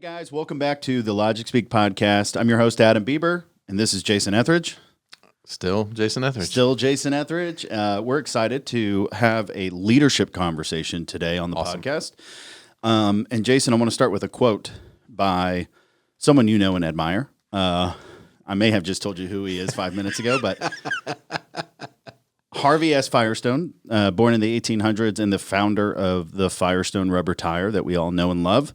guys, welcome back to the Logic Speak podcast. I'm your host, Adam Bieber, and this is Jason Etheridge. Still Jason Etheridge. We're excited to have a leadership conversation today on the podcast. And Jason, I want to start with a quote by someone you know and admire. I may have just told you who he is 5 minutes ago, but Harvey S. Firestone, born in the 1800s and the founder of the Firestone rubber tire that we all know and love,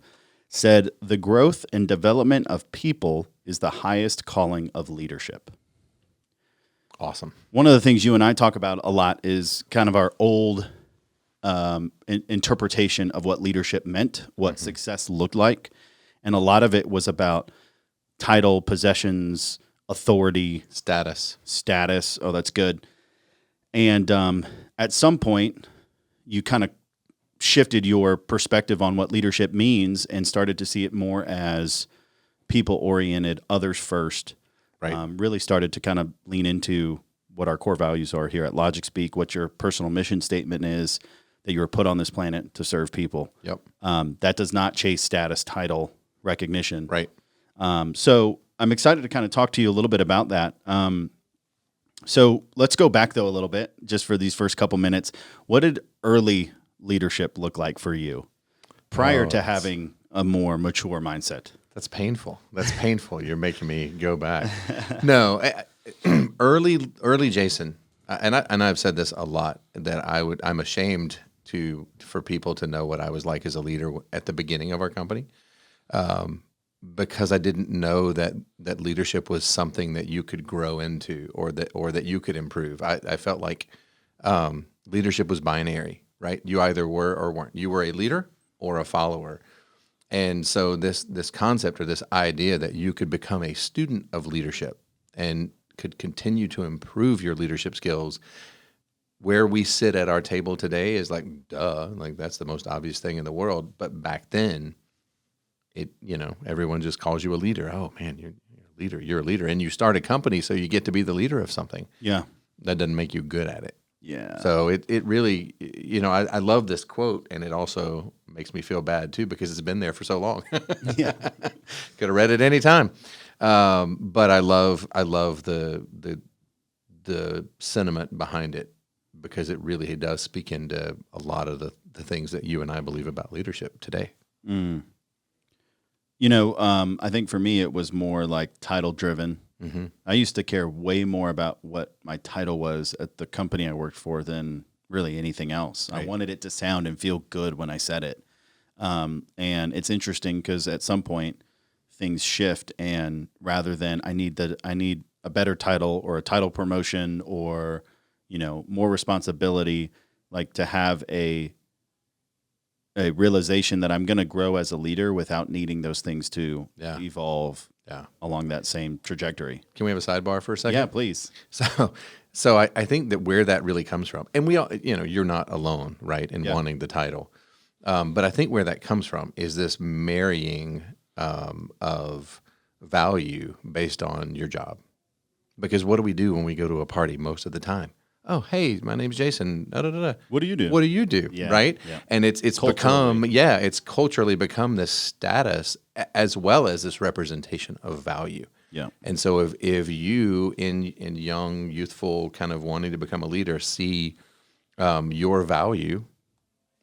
said, "The growth and development of people is the highest calling of leadership." Awesome. One of the things you and I talk about a lot is kind of our old interpretation of what leadership meant, what success looked like. And a lot of it was about title, possessions, authority. Status. Oh, that's good. And at some point, you kind of shifted your perspective on what leadership means and started to see it more as people-oriented, others first. Right. Really started to kind of lean into what our core values are here at Logic Speak, what your personal mission statement is, that you were put on this planet to serve people. Yep. That does not chase status, title, recognition. Right. So I'm excited to kind of talk to you a little bit about that. So let's go back, though, a little bit, just for these first couple minutes. What did early leadership look like for you prior to having a more mature mindset? That's painful. You're making me go back. No, early Jason, and I've said this a lot, that I'm ashamed for people to know what I was like as a leader at the beginning of our company, because I didn't know that leadership was something that you could grow into or that you could improve. I felt like leadership was binary, right? You either were or weren't. You were a leader or a follower. And so this concept or this idea that you could become a student of leadership and could continue to improve your leadership skills, where we sit at our table today is like, duh, like that's the most obvious thing in the world. But back then, everyone just calls you a leader. Oh man, you're a leader. And you start a company, so you get to be the leader of something. Yeah. That doesn't make you good at it. Yeah. So it really, I love this quote, and it also makes me feel bad too, because it's been there for so long. Yeah. Could have read it any time. But I love the sentiment behind it, because it really does speak into a lot of the things that you and I believe about leadership today. Mm. I think for me, it was more like title driven. Mm-hmm. I used to care way more about what my title was at the company I worked for than really anything else. Right. I wanted it to sound and feel good when I said it. And it's interesting because at some point things shift, and rather than I need a better title or a title promotion or, more responsibility, like to have a realization that I'm going to grow as a leader without needing those things to evolve along that same trajectory. Can we have a sidebar for a second? Yeah, please. So I think that where that really comes from, and we all, you're not alone, right, in wanting the title. But I think where that comes from is this marrying of value based on your job. Because what do we do when we go to a party most of the time? Oh, hey, my name's Jason. Da, da, da, da. What do you do? What do you do? Yeah, right? Yeah. And it's culturally become this status as well as this representation of value. Yeah. And so if you in young, youthful, kind of wanting to become a leader, see your value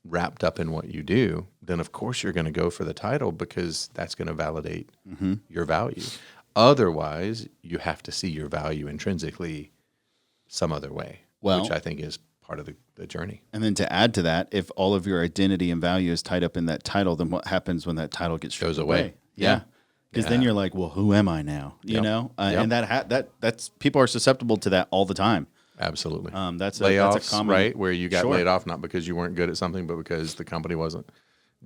wrapped up in what you do, then of course you're going to go for the title, because that's going to validate your value. Otherwise, you have to see your value intrinsically some other way. Which I think is part of the journey. And then to add to that, if all of your identity and value is tied up in that title, then what happens when that title goes away? Yeah. Because then you're like, well, who am I now? And that's people are susceptible to that all the time. Absolutely. That's layoffs, a common, right? Where you got laid off not because you weren't good at something, but because the company wasn't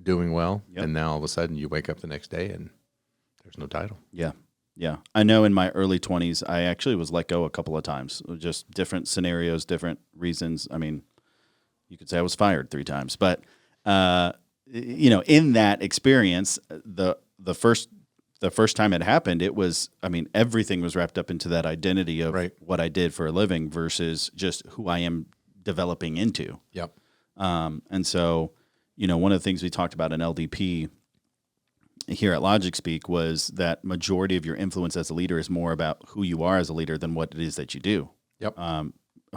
doing well. Yep. And now all of a sudden you wake up the next day and there's no title. Yeah. Yeah. I know in my early 20s, I actually was let go a couple of times, just different scenarios, different reasons. I mean, you could say I was fired 3 times, but, in that experience, the first time it happened, it was, everything was wrapped up into that identity of what I did for a living versus just who I am developing into. Yep. And so, one of the things we talked about in LDP here at Logic Speak was that majority of your influence as a leader is more about who you are as a leader than what it is that you do. Yep.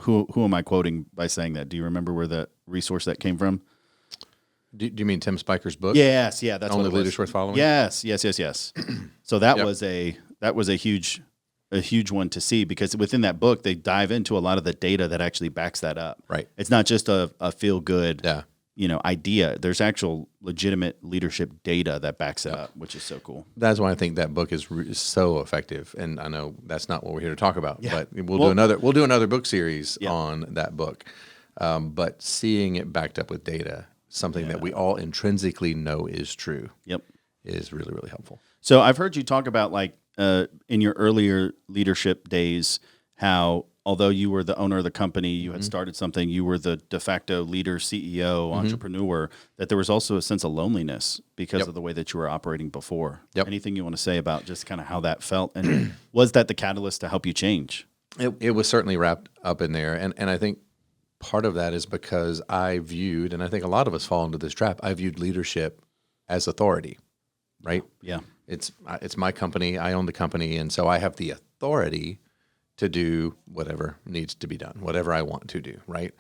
Who am I quoting by saying that? Do you remember where the resource that came from? Do you mean Tim Spiker's book? Yes, yeah, that's Only what it was. Leaders Worth Following? Yes. So that Yep. was a huge one to see, because within that book they dive into a lot of the data that actually backs that up. Right. It's not just a feel good Yeah. idea. There's actual legitimate leadership data that backs it up, which is so cool. That's why I think that book is so effective. And I know that's not what we're here to talk about, Yeah. but we'll do another book series Yeah. on that book. But seeing it backed up with data, something that we all intrinsically know is true, Yep. is really, really helpful. So I've heard you talk about, like, in your earlier leadership days, how although you were the owner of the company, you had started something, you were the de facto leader, CEO, entrepreneur, that there was also a sense of loneliness because of the way that you were operating before. Yep. Anything you want to say about just kind of how that felt? And was that the catalyst to help you change? It was certainly wrapped up in there. And I think part of that is because I viewed, and I think a lot of us fall into this trap, I viewed leadership as authority, right? Yeah. It's my company. I own the company. And so I have the authority to do whatever needs to be done, whatever I want to do, right?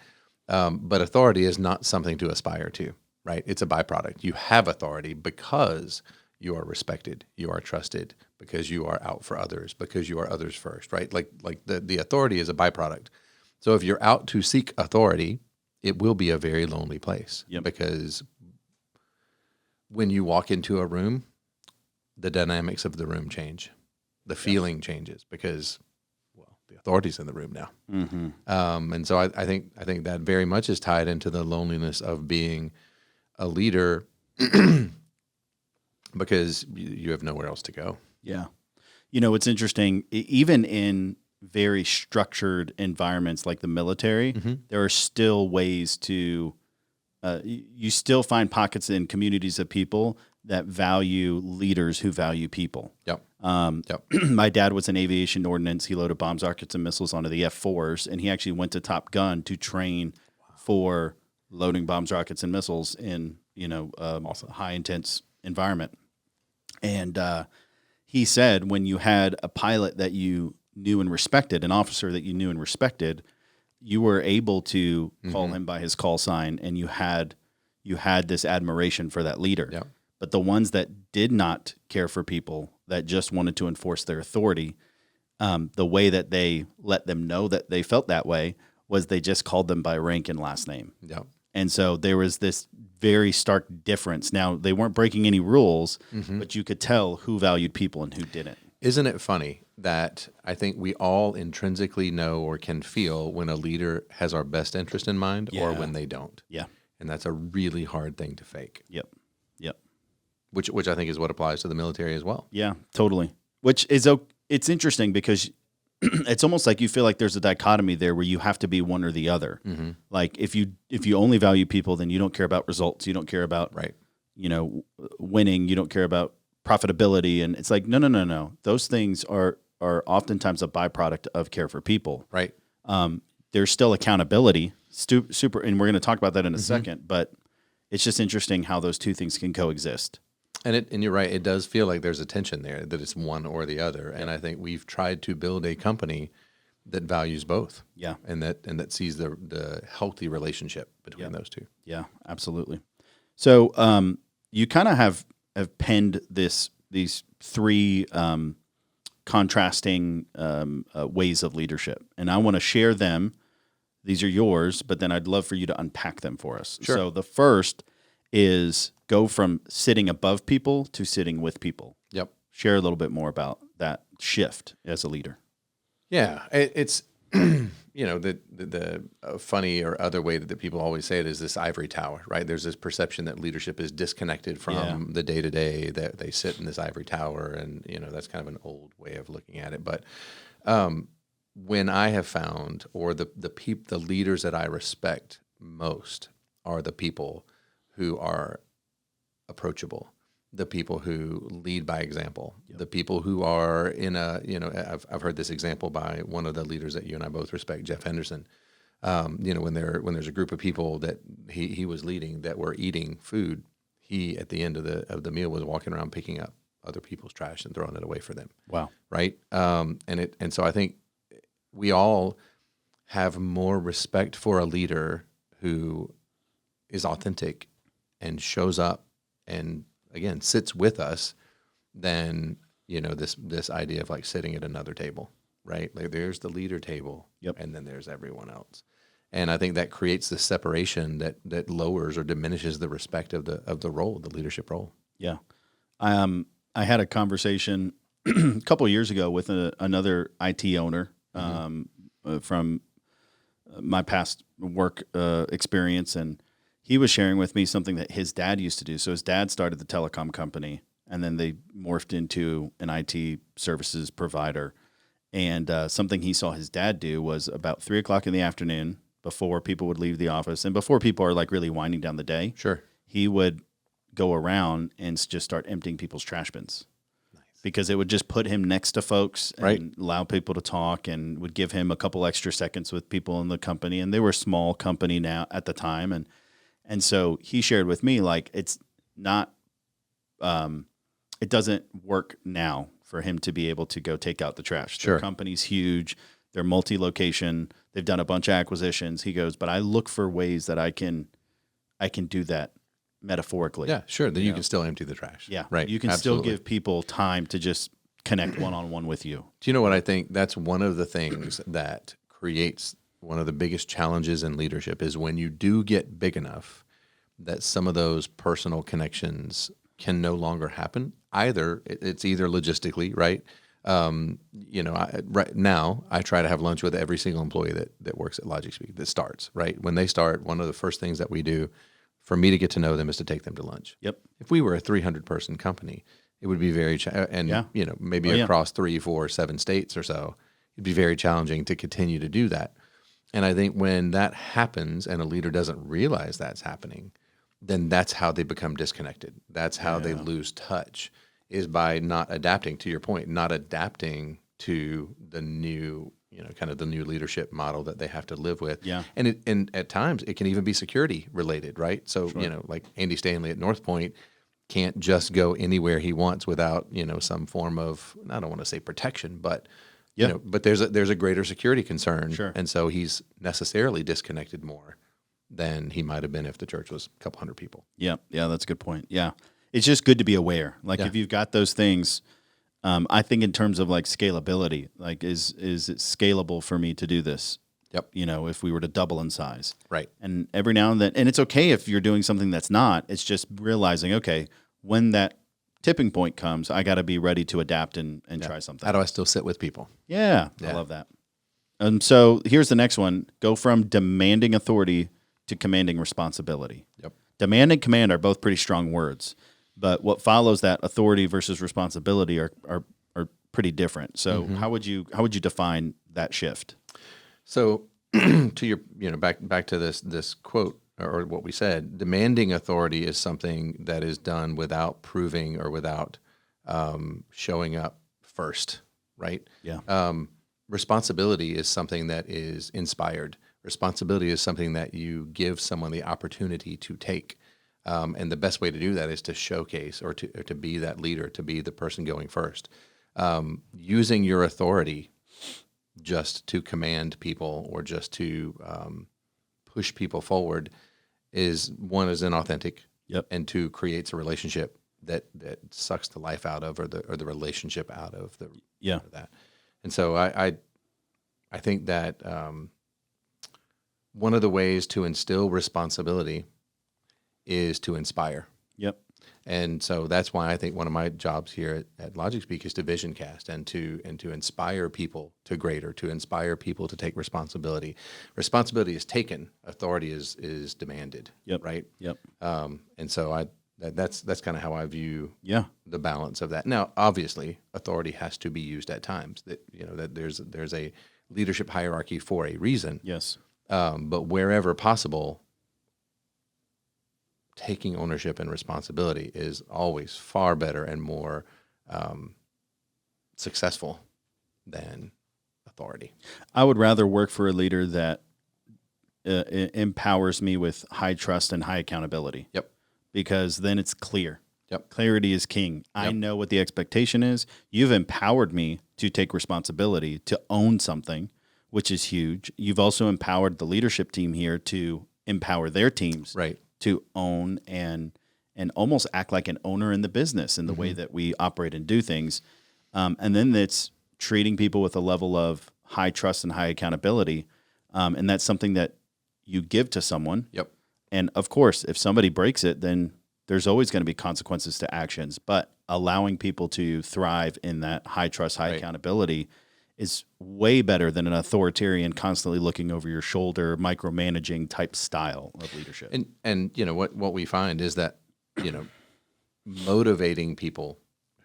But authority is not something to aspire to, right? It's a byproduct. You have authority because you are respected, you are trusted, because you are out for others, because you are others first, right? Like the authority is a byproduct. So if you're out to seek authority, it will be a very lonely place. Yep. Because when you walk into a room, the dynamics of the room change. The feeling changes because, well, the authority's in the room now. Mm-hmm. And so I think that very much is tied into the loneliness of being a leader because you have nowhere else to go. Yeah. It's interesting, even in very structured environments like the military, there are still ways to, you still find pockets in communities of people that value leaders who value people. Yep. My dad was in aviation ordnance. He loaded bombs, rockets, and missiles onto the F-4s, and he actually went to Top Gun to train for loading bombs, rockets, and missiles in a high intense environment. And he said when you had a pilot that you knew and respected, an officer that you knew and respected, you were able to call him by his call sign, and you had this admiration for that leader. Yep. But the ones that did not care for people, that just wanted to enforce their authority, the way that they let them know that they felt that way was they just called them by rank and last name. Yep. And so there was this very stark difference. Now, they weren't breaking any rules, but you could tell who valued people and who didn't. Isn't it funny that I think we all intrinsically know or can feel when a leader has our best interest in mind or when they don't? Yeah. And that's a really hard thing to fake. Yep. Which I think is what applies to the military as well. Yeah, totally. Which is, it's interesting because it's almost like you feel like there's a dichotomy there where you have to be one or the other. Like if you only value people, then you don't care about results. You don't care about winning. You don't care about profitability. And it's like, no. Those things are oftentimes a byproduct of care for people. Right. There's still accountability, super, and we're going to talk about that in a second. But it's just interesting how those two things can coexist. And you're right. It does feel like there's a tension there, that it's one or the other. And I think we've tried to build a company that values both. Yeah. And that sees the healthy relationship between those two. Yeah, absolutely. So you kind of have penned these three contrasting ways of leadership, and I want to share them. These are yours, but then I'd love for you to unpack them for us. Sure. So the first is go from sitting above people to sitting with people. Yep. Share a little bit more about that shift as a leader. Yeah, it's the funny or other way that people always say it is this ivory tower, right? There's this perception that leadership is disconnected from the day to day, that they sit in this ivory tower, and that's kind of an old way of looking at it. But when I have found, or the leaders that I respect most are the people who are approachable, the people who lead by example, the people who are in I've heard this example by one of the leaders that you and I both respect, Jeff Henderson. When there's a group of people that he was leading that were eating food, he at the end of the meal was walking around picking up other people's trash and throwing it away for them. Wow. Right. And so I think we all have more respect for a leader who is authentic and shows up and again sits with us than this idea of like sitting at another table, right? Like there's the leader table, Yep. and then there's everyone else. And I think that creates this separation that lowers or diminishes the respect of the role, the leadership role. Yeah. I had a conversation a couple of years ago with another IT owner from my past work experience, and he was sharing with me something that his dad used to do. So his dad started the telecom company, and then they morphed into an IT services provider. And something he saw his dad do was about 3:00 in the afternoon, before people would leave the office and before people are like really winding down the day. Sure. He would go around and just start emptying people's trash bins. Because it would just put him next to folks and Right. allow people to talk, and would give him a couple extra seconds with people in the company. And they were a small company now at the time. And so he shared with me, like, it's not, it doesn't work now for him to be able to go take out the trash. Sure. Their company's huge. They're multi-location. They've done a bunch of acquisitions. He goes, but I look for ways that I can do that metaphorically. Yeah, sure. Then you can still empty the trash. Yeah. Right. You can Absolutely. still give people time to just connect one-on-one with you. Do you know what I think? That's one of the things that creates one of the biggest challenges in leadership is when you do get big enough that some of those personal connections can no longer happen. It's either logistically, right? Right now I try to have lunch with every single employee that works at LogicSpeak that starts, right? When they start, one of the first things that we do for me to get to know them is to take them to lunch. Yep. If we were a 300-person company, it would be very maybe across 3, 4, 7 states or so, it'd be very challenging to continue to do that. And I think when that happens and a leader doesn't realize that's happening, then that's how they become disconnected. That's how they lose touch, is by not adapting, to your point, not adapting to the new, kind of the new leadership model that they have to live with. Yeah. And at times it can even be security related, right? So, like Andy Stanley at North Point can't just go anywhere he wants without, some form of, I don't want to say protection, but but there's a greater security concern. Sure. And so he's necessarily disconnected more than he might have been if the church was a couple hundred people. Yeah. Yeah. That's a good point. Yeah. It's just good to be aware. Like if you've got those things, I think in terms of like scalability, like is it scalable for me to do this? Yep. If we were to double in size. Right. And every now and then, and it's okay if you're doing something that's not, it's just realizing, okay, when that tipping point comes, I got to be ready to adapt and try something. How do I still sit with people? Yeah. I love that. So here's the next one. Go from demanding authority to commanding responsibility. Yep. Demand and command are both pretty strong words, but what follows that, authority versus responsibility, are pretty different. So how would you define that shift? So to your back to this quote or what we said, demanding authority is something that is done without proving or without showing up first, right? Yeah. Responsibility is something that is inspired. Responsibility is something that you give someone the opportunity to take. And the best way to do that is to showcase or to be that leader, to be the person going first. Using your authority just to command people or just to push people forward is inauthentic. Yep. And two, creates a relationship that sucks the life out of or the relationship out of that. And so I think that one of the ways to instill responsibility is to inspire. Yep. And so that's why I think one of my jobs here at LogicSpeak is to vision cast and to inspire people to greater, to inspire people to take responsibility. Responsibility is taken, authority is demanded. Yep. Right. Yep. And so that's kind of how I view the balance of that. Now, obviously, authority has to be used at times. That that there's a leadership hierarchy for a reason. Yes. But wherever possible, taking ownership and responsibility is always far better and more successful than authority. I would rather work for a leader that empowers me with high trust and high accountability. Yep. because then it's clear. Yep. Clarity is king. I know what the expectation is. You've empowered me to take responsibility, to own something, which is huge. You've also empowered the leadership team here to empower their teams Right. to own and almost act like an owner in the business in the way that we operate and do things. And then it's treating people with a level of high trust and high accountability. And that's something that you give to someone. Yep. And of course, if somebody breaks it, then there's always going to be consequences to actions. But allowing people to thrive in that high trust, high accountability is way better than an authoritarian, constantly looking over your shoulder, micromanaging type style of leadership. And you know what we find is that, you know, motivating people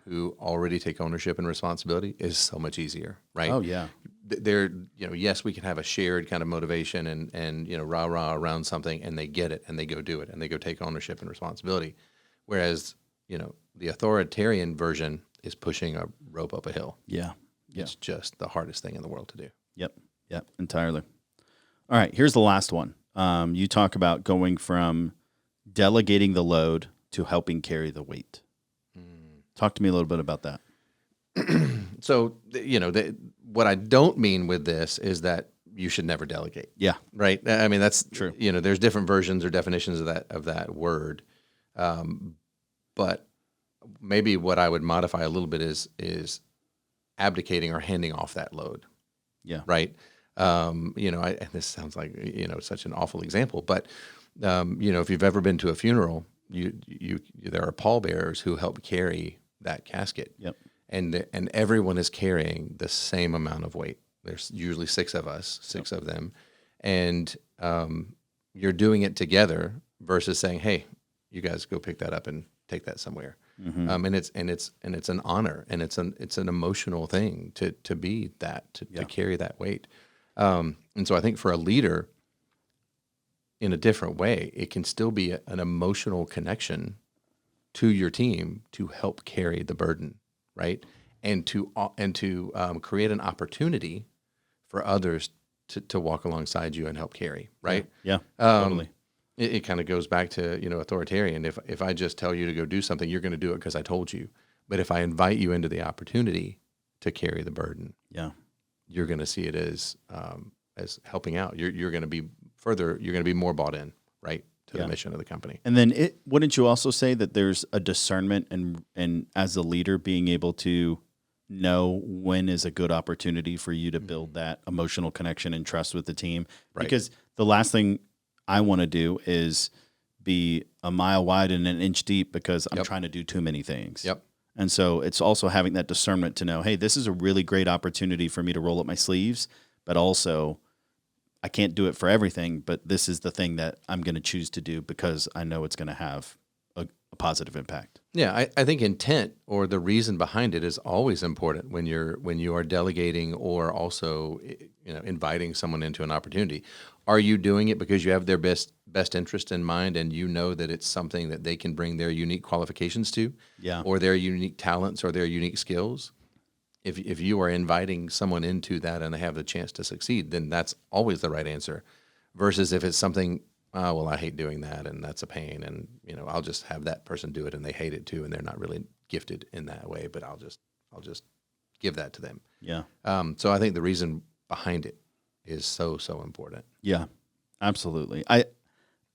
who already take ownership and responsibility is so much easier, right? Oh yeah. They're, you know, yes, we can have a shared kind of motivation and you know, rah around something, and they get it and they go do it and they go take ownership and responsibility. Whereas, you know, the authoritarian version is pushing a rope up a hill. Yeah. Yeah. It's just the hardest thing in the world to do. Yep. Yep. Entirely. All right. Here's the last one. You talk about going from delegating the load to helping carry the weight. Talk to me a little bit about that. So, you know, what I don't mean with this is that you should never delegate. Yeah. Right. I mean, that's true. You know, there's different versions or definitions of that word. But maybe what I would modify a little bit is abdicating or handing off that load. Yeah. Right. You know, and this sounds like, you know, such an awful example, but, you know, if you've ever been to a funeral, there are pallbearers who help carry that casket. Yep. And everyone is carrying the same amount of weight. There's usually 6 of us, 6 of them. And, you're doing it together versus saying, hey, you guys go pick that up and take that somewhere. And it's an honor, and it's an emotional thing to be that, to carry that weight. And so I think for a leader, in a different way, it can still be an emotional connection to your team to help carry the burden, right? And to create an opportunity for others to walk alongside you and help carry, right? Yeah. Totally. It kind of goes back to, you know, authoritarian. If I just tell you to go do something, you're going to do it because I told you. But if I invite you into the opportunity to carry the burden, you're going to see it as helping out. You're going to be further. You're going to be more bought in, right, to the mission of the company. And then wouldn't you also say that there's a discernment and as a leader being able to know when is a good opportunity for you to build that emotional connection and trust with the team? Right. Because the last thing I want to do is be a mile wide and an inch deep because I'm trying to do too many things. Yep. And so it's also having that discernment to know, hey, this is a really great opportunity for me to roll up my sleeves, but also I can't do it for everything, but this is the thing that I'm going to choose to do because I know it's going to have a positive impact. Yeah, I think intent or the reason behind it is always important when you are delegating or also, you know, inviting someone into an opportunity. Are you doing it because you have their best interest in mind and you know that it's something that they can bring their unique qualifications to, or their unique talents or their unique skills? If you are inviting someone into that and they have the chance to succeed, then that's always the right answer. Versus if it's something, oh, well, I hate doing that and that's a pain, and you know, I'll just have that person do it and they hate it too, and they're not really gifted in that way, but I'll just give that to them. Yeah. So I think the reason behind it is so important. Yeah, absolutely.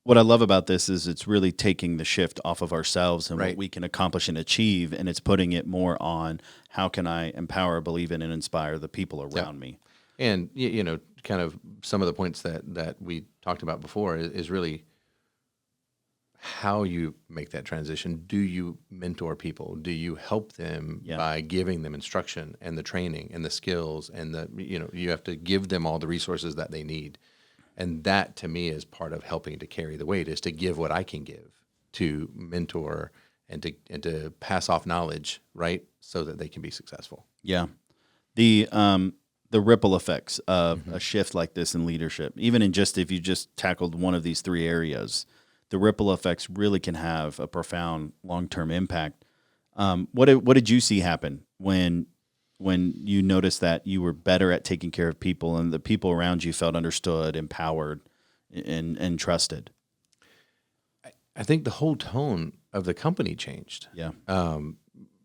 What I love about this is it's really taking the shift off of ourselves and what we can accomplish and achieve, and it's putting it more on how can I empower, believe in, and inspire the people around me. And, you know, kind of some of the points that we talked about before is really how you make that transition. Do you mentor people? Do you help them by giving them instruction and the training and the skills and you have to give them all the resources that they need. And that to me is part of helping to carry the weight, is to give what I can give, to mentor and to pass off knowledge, right? So that they can be successful. Yeah. The ripple effects of a shift like this in leadership, even in just if you just tackled one of these 3 areas, the ripple effects really can have a profound long-term impact. What did you see happen when you noticed that you were better at taking care of people and the people around you felt understood, empowered, and trusted? I think the whole tone of the company changed. Yeah.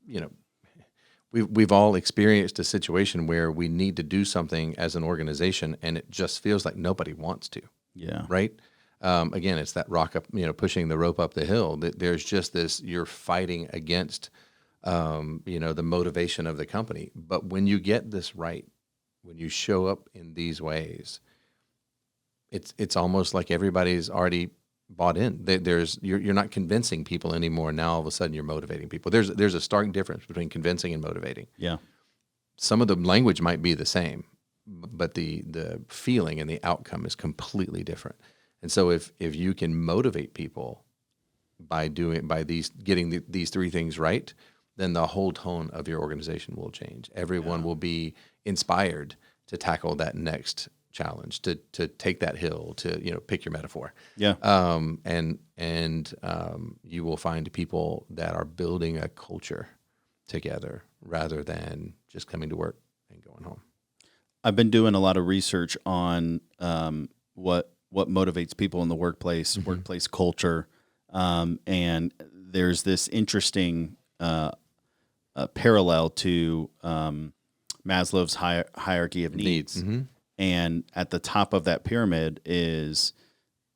You know, we've all experienced a situation where we need to do something as an organization, and it just feels like nobody wants to. Yeah. Right. Again, it's that rock up, pushing the rope up the hill. There's just this, you're fighting against, the motivation of the company. But when you get this right, when you show up in these ways, it's almost like everybody's already bought in. You're not convincing people anymore. Now all of a sudden you're motivating people. There's a stark difference between convincing and motivating. Yeah. Some of the language might be the same, but the feeling and the outcome is completely different. And so if you can motivate people by getting these three things right, then the whole tone of your organization will change. Everyone will be inspired to tackle that next challenge, to take that hill, to pick your metaphor. Yeah. And you will find people that are building a culture together rather than just coming to work and going home. I've been doing a lot of research on what motivates people in the workplace, workplace culture, and there's this interesting parallel to Maslow's hierarchy of needs. Mm-hmm. And at the top of that pyramid is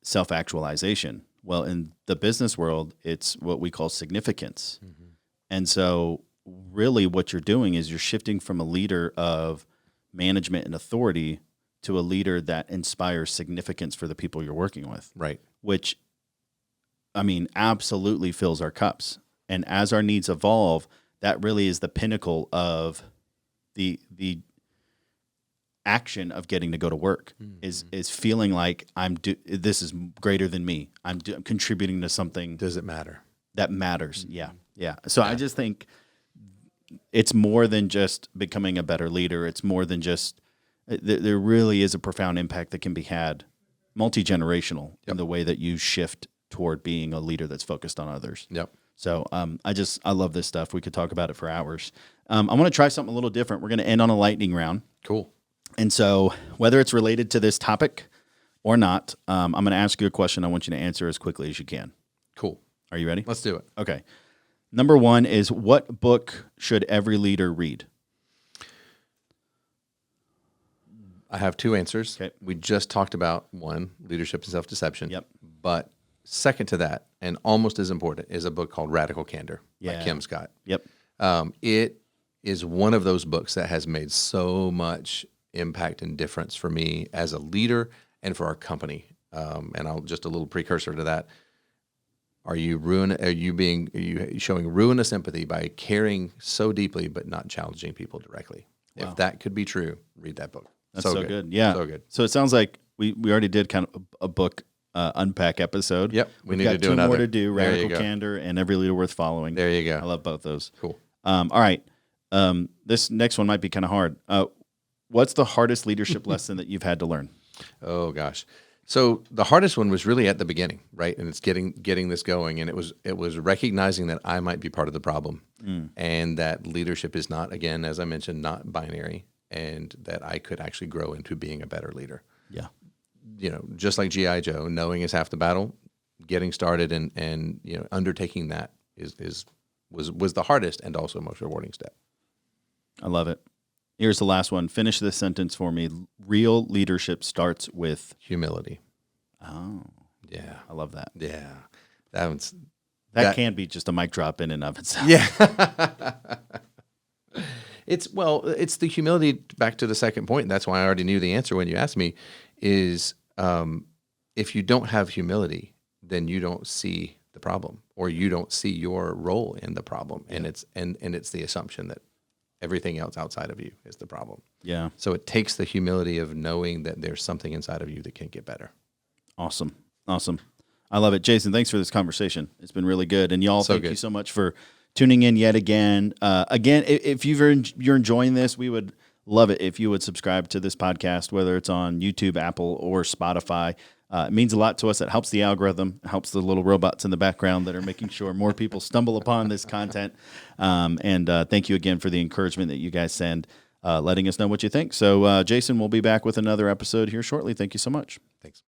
self-actualization. Well, in the business world, it's what we call significance. Mm-hmm. And so really what you're doing is you're shifting from a leader of management and authority to a leader that inspires significance for the people you're working with. Right. Which, I mean, absolutely fills our cups. And as our needs evolve, that really is the pinnacle of the action of getting to go to work. Mm-hmm. is feeling like this is greater than me. I'm contributing to something. Does it matter? That matters. Mm-hmm. Yeah. So I just think it's more than just becoming a better leader. It's more than just, there really is a profound impact that can be had multi-generational in the way that you shift toward being a leader that's focused on others. Yep. So I love this stuff. We could talk about it for hours. I want to try something a little different. We're going to end on a lightning round. Cool. And so whether it's related to this topic or not, I'm going to ask you a question. I want you to answer as quickly as you can. Cool. Are you ready? Let's do it. Okay. Number one is, what book should every leader read? I have two answers. Okay. We just talked about one, Leadership and Self-Deception. Yep. But second to that, and almost as important, is a book called Radical Candor by Kim Scott. Yep. It is one of those books that has made so much impact and difference for me as a leader and for our company. And I'll just a little precursor to that. Are you showing ruinous empathy by caring so deeply but not challenging people directly? Wow. If that could be true, read that book. That's so good. Yeah. So good. So it sounds like we already did kind of a book unpack episode. Yep. We've got two more to do, Radical Candor and Every Leader Worth Following. There you go. I love both those. Cool. All right. This next one might be kind of hard. What's the hardest leadership lesson that you've had to learn? Oh, gosh. So the hardest one was really at the beginning, right? And it's getting this going. And it was recognizing that I might be part of the problem and that leadership is not, again, as I mentioned, not binary, and that I could actually grow into being a better leader. Yeah. Just like G.I. Joe, knowing is half the battle, getting started and undertaking that was the hardest and also most rewarding step. I love it. Here's the last one. Finish this sentence for me. Real leadership starts with humility. Oh, yeah. I love that. Yeah. That can be just a mic drop in and of itself. Yeah. It's the humility, back to the second point. And that's why I already knew the answer when you asked me, is if you don't have humility, then you don't see the problem, or you don't see your role in the problem. Yeah. And it's the assumption that everything else outside of you is the problem. Yeah. So it takes the humility of knowing that there's something inside of you that can get better. Awesome. I love it. Jason, thanks for this conversation. It's been really good. And y'all, thank you so much for tuning in yet again. If you're enjoying this, we would love it if you would subscribe to this podcast, whether it's on YouTube, Apple, or Spotify. It means a lot to us. It helps the algorithm. It helps the little robots in the background that are making sure more people stumble upon this content. And thank you again for the encouragement that you guys send, letting us know what you think. So, Jason, we'll be back with another episode here shortly. Thank you so much. Thanks.